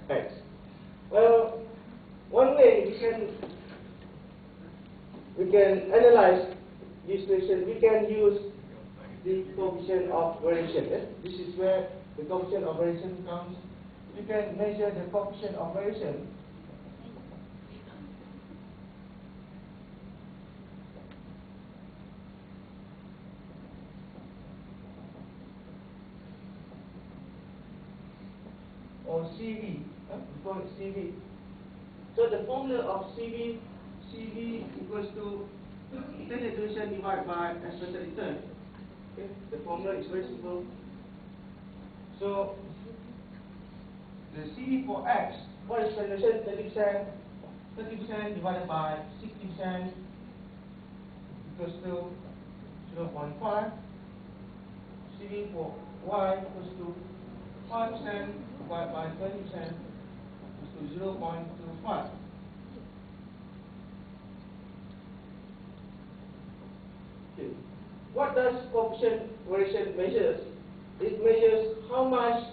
X. One way we can analyze this situation. We can use the coefficient of variation. This is where the coefficient of variation comes. You can measure the coefficient of variation or CV. We call it CV. So the formula of CV equals to standard deviation divided by expected return. Okay, the formula is very simple. So the CV for X, what is standard deviation? 30% divided by 60% equals to 0.5. CV for Y equals to 5% divided by 30% equals to 0.25. Okay. What does coefficient variation measures? It measures how much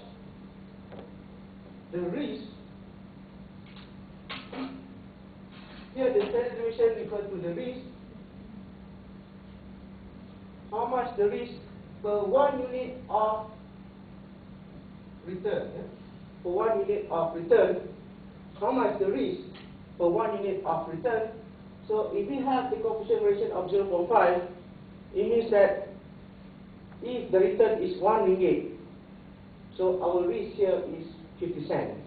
the risk. Here the standard deviation refers to the risk. How much the risk per 1 unit of return. For 1 unit of return, how much the risk per 1 unit of return. So if we have the coefficient variation of 0.5, it means that if the return is 1 ringgit, so our risk here is 50 cents.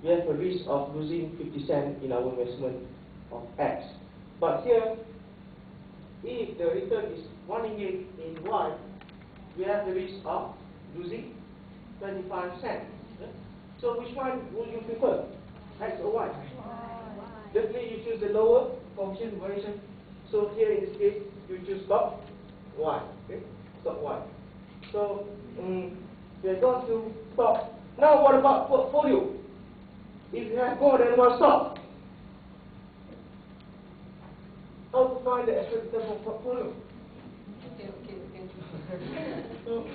We have a risk of losing 50 cents in our investment of X. But here, if the return is 1 ringgit in Y, we have the risk of losing 25 cents. So which one would you prefer, X or Y? Definitely you choose the lower coefficient variation. So here in this case, you choose stock Y. Okay, stock Y. So we are going to stock. Now what about portfolio? If you have more than one stock, how to find the expected return for portfolio? Okay. So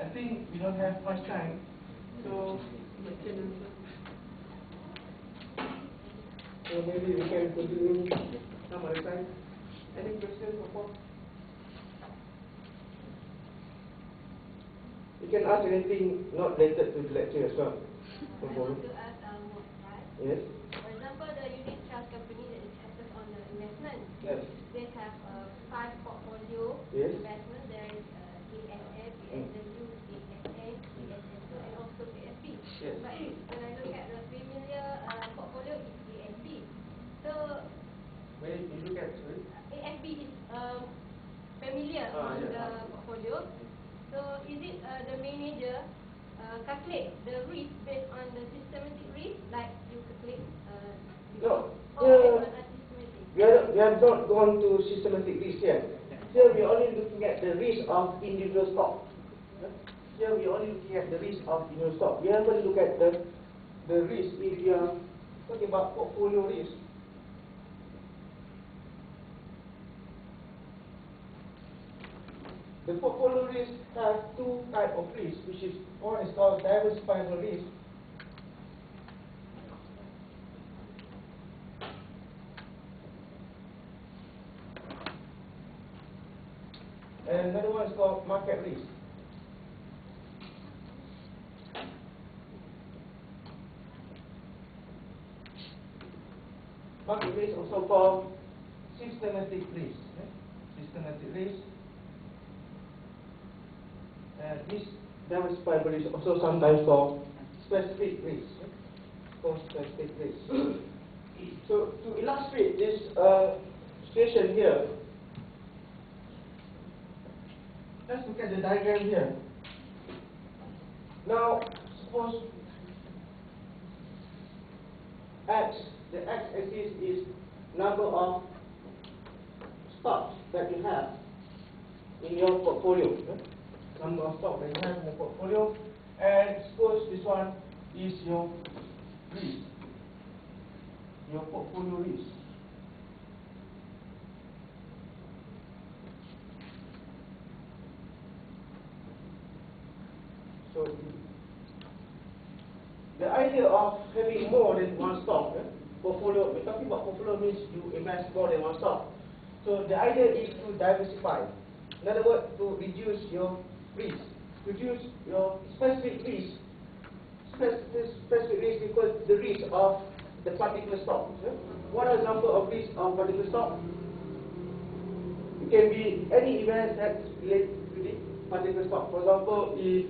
I think we don't have much time. So maybe we can continue some other time. Any questions or what? You can ask anything not related to the lecture as well. I want to ask more, right? Yes. For example, the unit trust company that is focused on the investment. Yes. They have 5 portfolio Yes. investment. There is ASF, PSW, ASN, PSS2, and also PSP. Yes. But when I look at the familiar portfolio, it's ASB. So When you look at ASB is familiar on yeah. the portfolio. So is it the manager calculate the risk based on the systematic risk, like you calculate No. or based on unsystematic? We have not gone to systematic risk here. Here we are only looking at the risk of individual stock. Here we are only looking at the risk of individual stock. We haven't looked at the risk if we are talking about portfolio risk. The portfolio risk has 2 types of risk, which is one is called diversifiable risk. And another one is called market risk. Market risk also called systematic risk. Systematic risk. This diversifiable risk also sometimes called specific risk. Called specific risk. So to illustrate this situation here, let's look at the diagram here. Now, suppose X, the x-axis is number of stocks that you have in your portfolio. Number of stocks that you have in the portfolio, and suppose this one is your risk, your portfolio risk. So the idea of having more than one stock, portfolio, we're talking about portfolio means you invest more than one stock. So the idea is to diversify. In other words, to reduce your risk, reduce your specific risk. Specific risk equals the risk of the particular stock. What are the number of risks of particular stock? It can be any event that's related to the particular stock. For example, if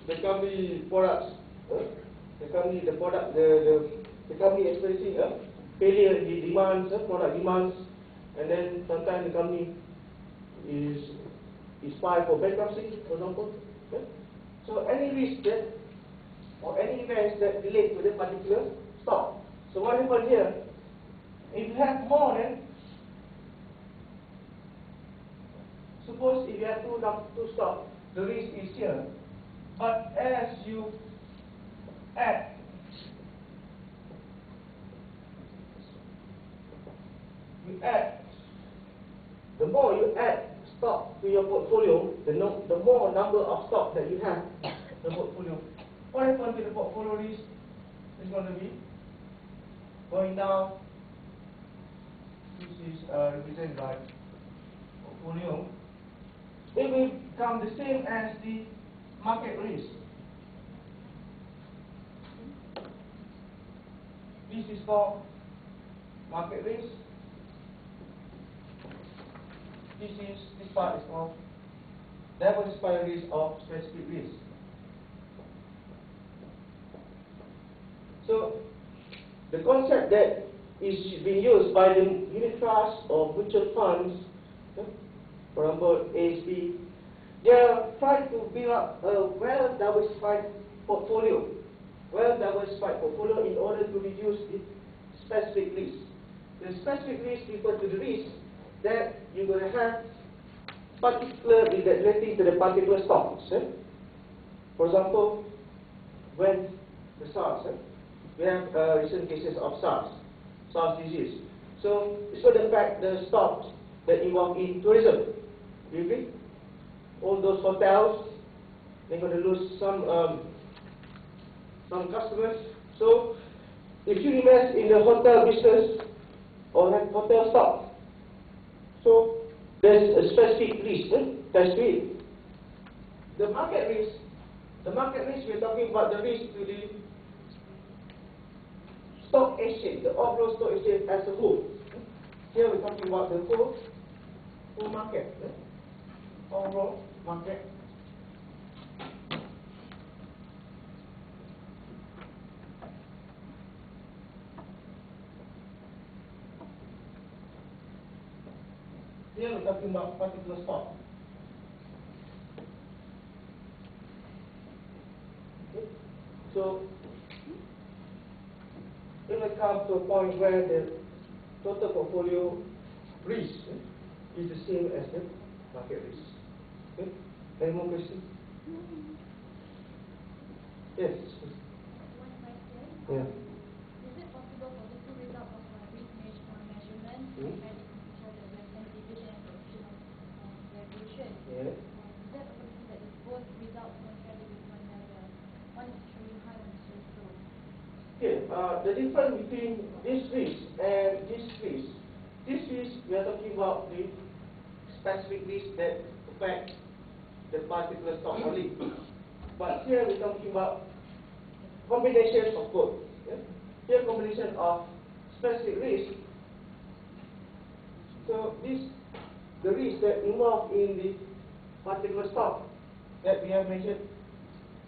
the company products, the company experiencing failure in the demands, product demands, and then sometimes the company is filed for bankruptcy, for example. So any risk that or any events that relate to the particular stock. So what happens here? If you have more than, suppose if you have two stocks, the risk is here. But as you add the more you add stock to your portfolio, the more number of stock that you have in the portfolio. What happens to the portfolio risk is going to be going down. This is represented by portfolio. It will become the same as the market risk. This is for market risk. This part is for diversified risk of specific risk. So the concept that is being used by the unit trusts or mutual funds, for example ASB, they are trying to build up a well-diversified portfolio. Well-diversified portfolio in order to reduce the specific risk. The specific risk equal to the risk that you're going to have particularly relating to the particular stocks. For example, when the SARS, we have recent cases of SARS disease. So it's going to affect the stocks that involve in tourism. Do you agree? All those hotels, they're going to lose some customers. So if you invest in the hotel business or have hotel stock, so there's a specific risk attached to it. The market risk, we're talking about the risk to the stock exchange, the overall stock exchange as a whole. Here we're talking about the whole market, overall market. Here we're talking about particular stock. Okay. So it will come to a point where the total portfolio risk is the same as the market risk. Okay. Any more questions? Yes. One question. Yeah. Is it possible for the two results of risk measurement compared to each other when standard deviation and coefficient of variation? Yeah. Is there a possibility that both results contradict with one another? One is showing high, one is showing low. Okay. The difference between this risk and this risk. This risk, we are talking about the specific risk that affect the particular stock only. But here we're talking about combination of both. Yeah? Here combination of specific risk. So this the risk that involved in the particular stock that we have mentioned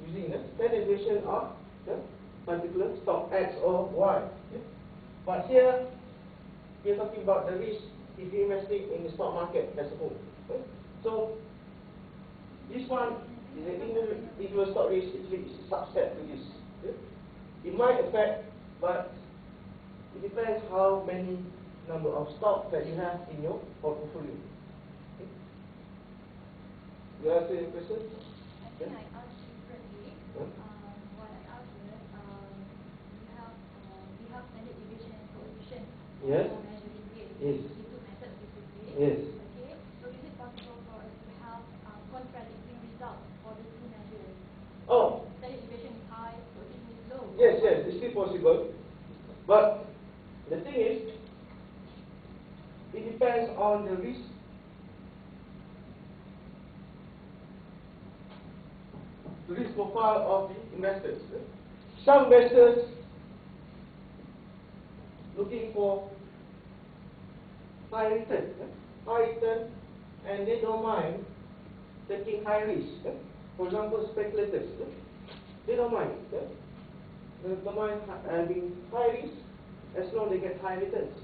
using the standard deviation of the particular stock X or Y. Yeah? But here we are talking about the risk if you're investing in the stock market as a whole. Okay? So this one is an individual stock risk, actually is a subset to this. Okay? It might affect, but it depends how many number of stocks that you have in your portfolio. Okay? You answer your question? I think I asked differently. Huh? What I asked was, we have standard deviation and coefficient Yes. for measuring risk. Yes. The two methods basically. Yes. Okay. So is it possible for us to have contradicting results for the two measures? Oh, Standard deviation is high, coefficient is low. yes. still possible, but the thing is, it depends on the risk profile of the investors. Some investors looking for high return, and they don't mind taking high risk. For example, speculators, they don't mind. They don't mind having high risk as long as they get high returns.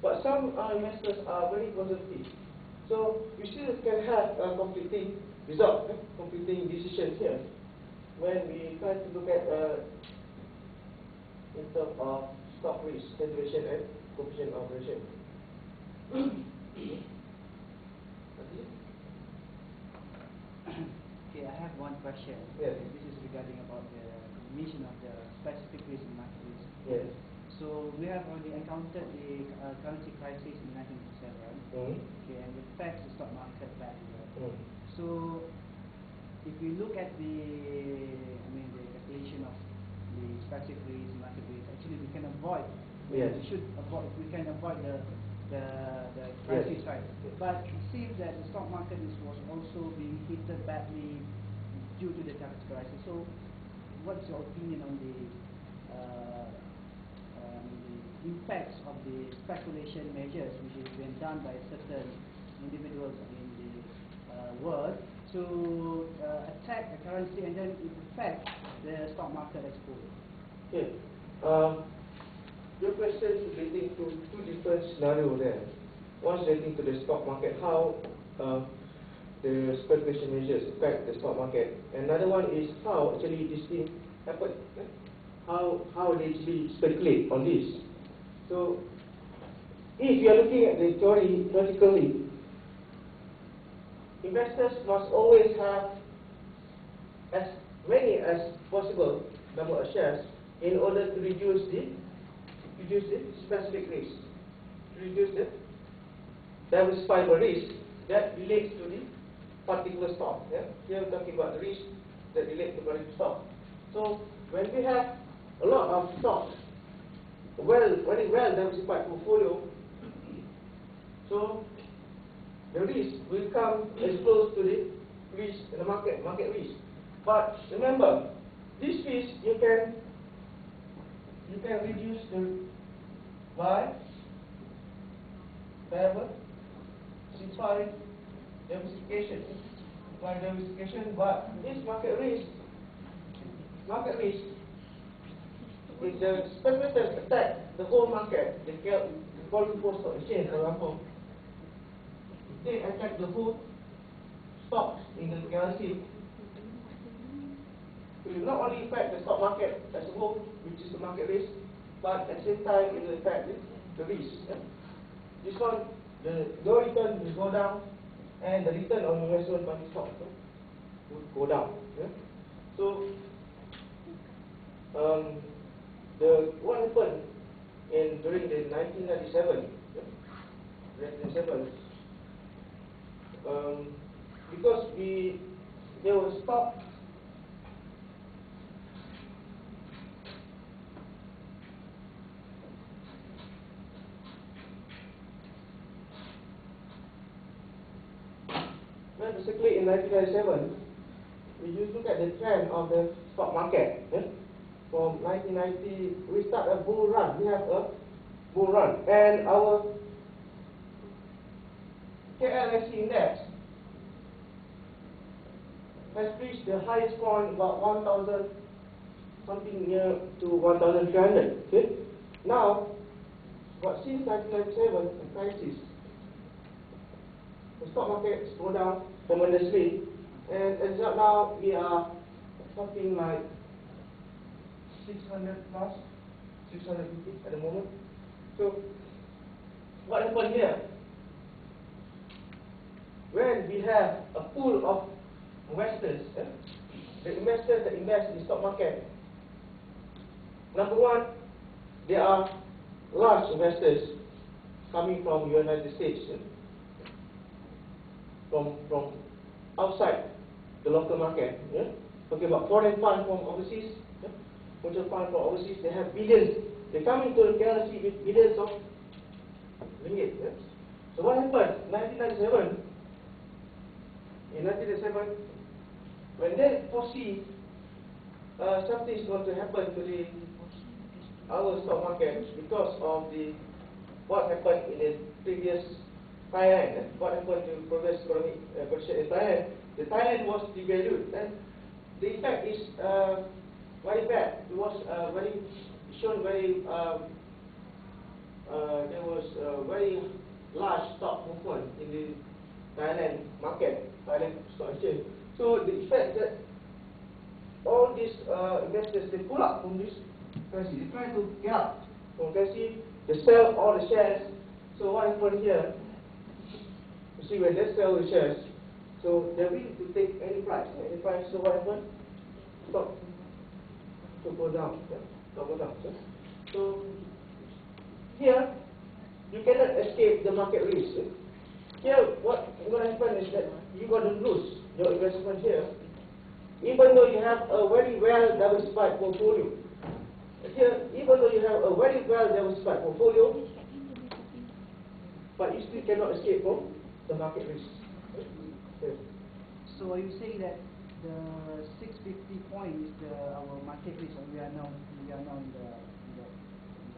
But some investors are very conservative. So you still can have a conflicting result, conflicting decisions here when we try to look at in terms of stock risk, saturation, and coefficient of operation. Okay, I have one question. Yes. This is regarding about the definition of the specific risk and market risk. Yes. So we have already encountered the currency crisis in 1997. Okay, and it affects the stock market value. So if we look at the calculation of the specific risk, market risk, actually we can avoid. Yes. We should avoid. We can avoid the crisis, Yes. right? Yes. But it seems that the stock market was also being hit badly due to the currency crisis. So, what's your opinion on the impacts of the speculation measures which has been done by certain individuals in the world to attack the currency and then it affects the stock market exposure? Okay. Your question is relating to two different scenarios there. One is relating to the stock market, how the speculation measures affect the stock market. Another one is how actually this thing happen. How they actually speculate on this. So, if you are looking at the theoretically, investors must always have as many as possible number of shares in order to reduce the specific risk, reduce the diversifiable risk that relates to the particular stock. Here we're talking about the risk that relates to particular stock. So when we have a lot of stocks, very well diversified portfolio, so the risk will come as close to the risk in the market risk. But remember, this risk you can reduce by diversification. But this market risk is the speculators attack the whole market. The Kuala Lumpur Stock Exchange, for example, they attack the whole stocks in the KLC. It will not only affect the stock market as a whole, which is the market risk, but at the same time it will affect the risk. This one, your return will go down, and the return on investment money stock will go down. So, what happened during the 1997? Because there was stock. Well, basically in 1997, we just look at the trend of the stock market. From 1990, we start a bull run. We have a bull run, and our KLSC index has reached the highest point about 1,000, something near to 1,300. Okay? Now, but since 1997, the crisis, the stock market slowed down tremendously, and as of now, we are something like 600 plus, 650 at the moment. So, what happened here? When we have a pool of investors, the investors that invest in the stock market, number one, there are large investors coming from the United States, from outside the local market. Talking about foreign funds from overseas, mutual fund for overseas, they have billions. They come into the currency with billions of ringgit. Yes? So what happened? 1997. In 1997, when they foresee something is going to happen to our stock market because of what happened in the previous Thailand, what happened to progress economic condition in Thailand, the Thailand was devalued, and the effect is very bad. It was there was a very large stock movement in the Thailand market, Thailand stock exchange. So the effect that all these investors, they pull up from this currency, they try to get up from currency, they sell all the shares. So what happened here? You see, when they sell the shares, so they're willing to take any price. So what happened? Stock to go down. So here, you cannot escape the market risk. Here, what's going to happen is that you're going to lose your investment here, even though you have a very well diversified portfolio. Here, even though you have a very well diversified portfolio, but you still cannot escape from the market risk. Yes. So are you saying that the 650 point is our market risk, and we are now in the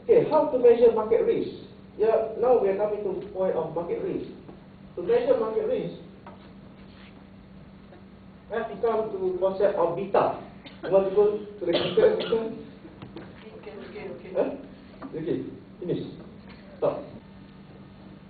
Okay, how to measure market risk? Yeah, now we are coming to the point of market risk. To measure market risk, we have to come to the concept of beta. You want to go to the concept? Okay. Huh? Okay, finish.